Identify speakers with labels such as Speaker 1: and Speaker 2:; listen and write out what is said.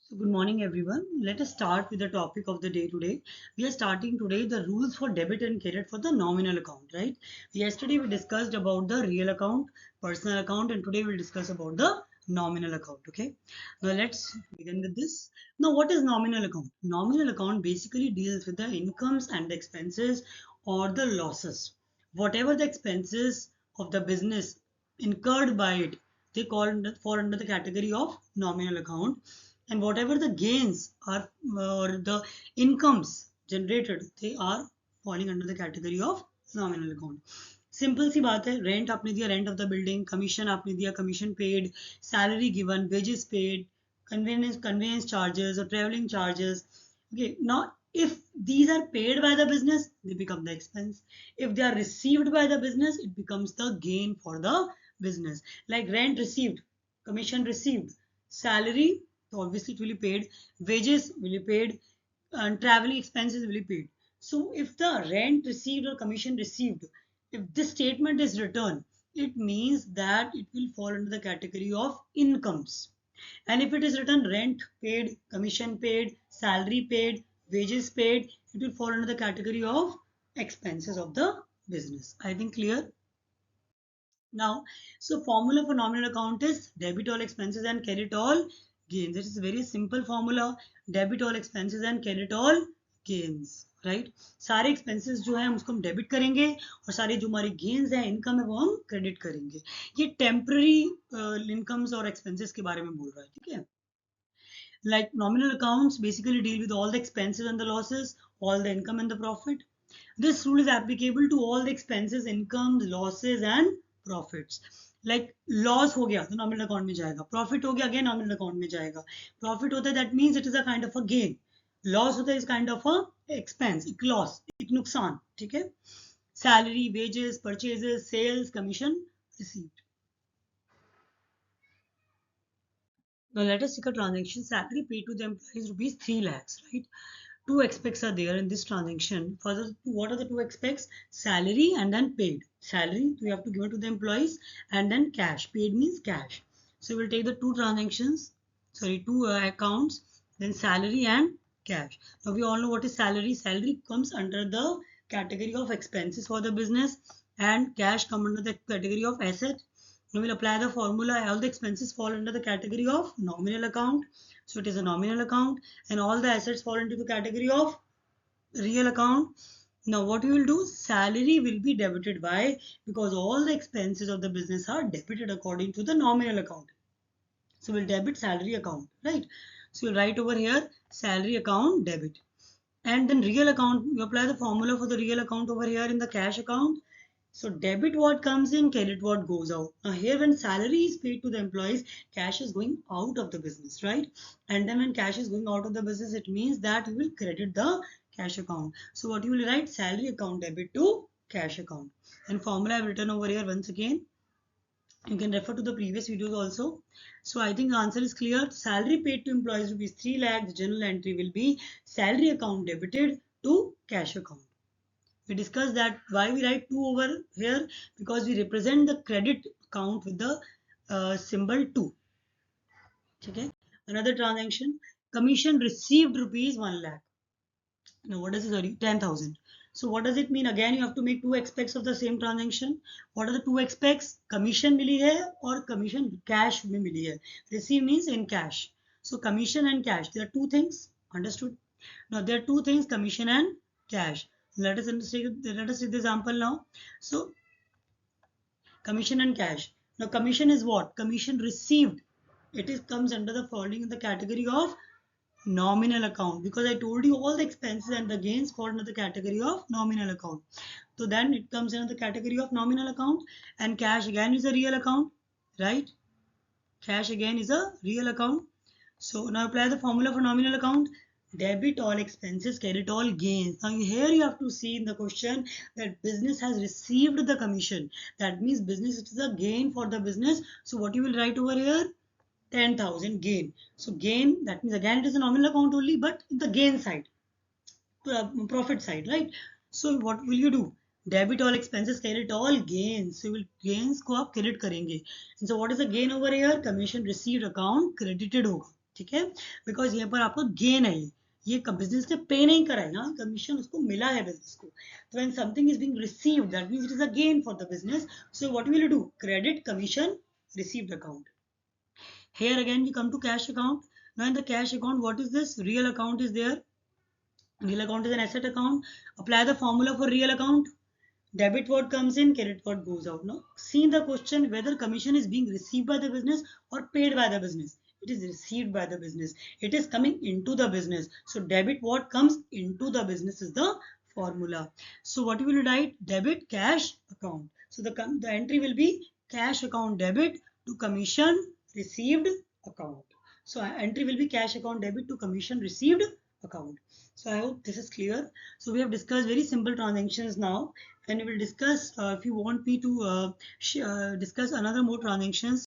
Speaker 1: So good morning everyone. Let us start with the topic of the day today. We are starting today the rules for debit and credit for the nominal account, right? Yesterday we discussed about the real account, personal account, and today we'll discuss about the nominal account, okay? Now let's begin with this. Now what is nominal account? Nominal account basically deals with the incomes and the expenses or the losses. Whatever the expenses of the business incurred by it, they fall under the category of nominal account, and whatever the gains are or the incomes generated, they are falling under the category of nominal account. Simple सी बात है, rent आपने दिया, rent of the building, commission आपने दिया, commission paid, salary given, wages paid, conveyance charges or traveling charges. Okay, now if these are paid by the business, they become the expense. If they are received by the business, it becomes the gain for the business. Like rent received, commission received, salary, so obviously it will be paid, wages will be paid, and traveling expenses will be paid. So if the rent received or commission received, if this statement is written, it means that it will fall under the category of incomes. And if it is written rent paid, commission paid, salary paid, wages paid, it will fall under the category of expenses of the business. I think clear? Now, so formula for nominal account is debit all expenses and credit all gains. It is a very simple formula. Debit all expenses and credit all gains. Right, सारे expenses जो है हम उसको हम debit करेंगे और सारे जो हमारे गेन्स हैं, इनकम है, वो हम क्रेडिट करेंगे. ये टेम्पररी इनकम्स और एक्सपेंसेस के बारे में बोल रहा है, ठीक है. Like nominal accounts basically deal with all the expenses and the losses, all the income and the profit. This rule is applicable to all the expenses, incomes, losses and profits. Like loss हो गया तो nominal account में जाएगा, profit हो गया again nominal account में जाएगा. Profit होता है that means it is a kind of a gain. Loss होता है is kind of a expense, एक loss, एक नुकसान, ठीक है. Salary, wages, purchases, sales, commission received. Now let us take a transaction. Salary paid to the employees rupees 3 lakhs, right? Two aspects are there in this transaction. First, what are the two aspects? Salary and then paid. Salary we have to give it to the employees, and then cash. Paid means cash. So we'll take the two transactions, two accounts, then salary and cash. Now we all know what is salary. Salary comes under the category of expenses for the business, and cash comes under the category of asset. We will apply the formula. All the expenses fall under the category of nominal account. So it is a nominal account, and all the assets fall into the category of real account. Now what you will do, salary will be debited by, because all the expenses of the business are debited according to the nominal account. So we'll debit salary account, right? So you'll write over here salary account debit. And then real account, you apply the formula for the real account over here in the cash account. So debit what comes in, credit what goes out. Now here when salary is paid to the employees, cash is going out of the business, right? And then when cash is going out of the business, it means that you will credit the cash account. So what you will write, salary account debit to cash account. And formula I've written over here once again. You can refer to the previous videos also. So I think the answer is clear. Salary paid to employees rupees 3 lakh. The general entry will be salary account debited to cash account. We discussed that why we write 2 over here, because we represent the credit account with the symbol 2. Okay. Another transaction, commission received rupees 1 lakh. Now what does it, sorry, 10,000. So what does it mean? Again you have to make two aspects of the same transaction. What are the two aspects? Commission मिली है और commission cash में मिली है. Receive means in cash. So commission and cash, there are two things. Understood? Now there are two things, commission and cash. Let us take the example now. So commission and cash. Now commission is what? Commission received. It is comes under the falling in the category of nominal account, because I told you all the expenses and the gains fall under the category of nominal account. So then it comes under the category of nominal account, and cash again is a real account, right? Cash again is a real account. So now apply the formula for nominal account. Debit all expenses, credit all gains. Now here you have to see in the question that business has received the commission. That means business is a gain for the business. So what you will write over here? 10,000 gain. So gain, that means again it is a nominal account only, but the gain side, profit side, right? So what will you do? Debit all expenses, credit all gains. So you will gains को आप credit करेंगे. And so what is the gain over here? Commission received account credited होगा, ठीक है, because यहाँ पर आपको gain है, ये बिजनेस ने पे नहीं करा है, यहाँ कमीशन उसको मिला है बिजनेस को. तो when something is being received that means it is a gain for the business. So what will you do? Credit commission received account. Here again we come to cash account. Now in the cash account, what is this? Real account is there. Real account is an asset account. Apply the formula for real account. Debit what comes in, credit what goes out. Now see the question whether commission is being received by the business or paid by the business. It is received by the business. It is coming into the business. So debit what comes into the business is the formula. So what you will write? Debit cash account. So the entry will be cash account debit to commission received account. So entry will be cash account debit to commission received account. So I hope this is clear. So we have discussed very simple transactions now, and we will discuss if you want me to discuss another more transactions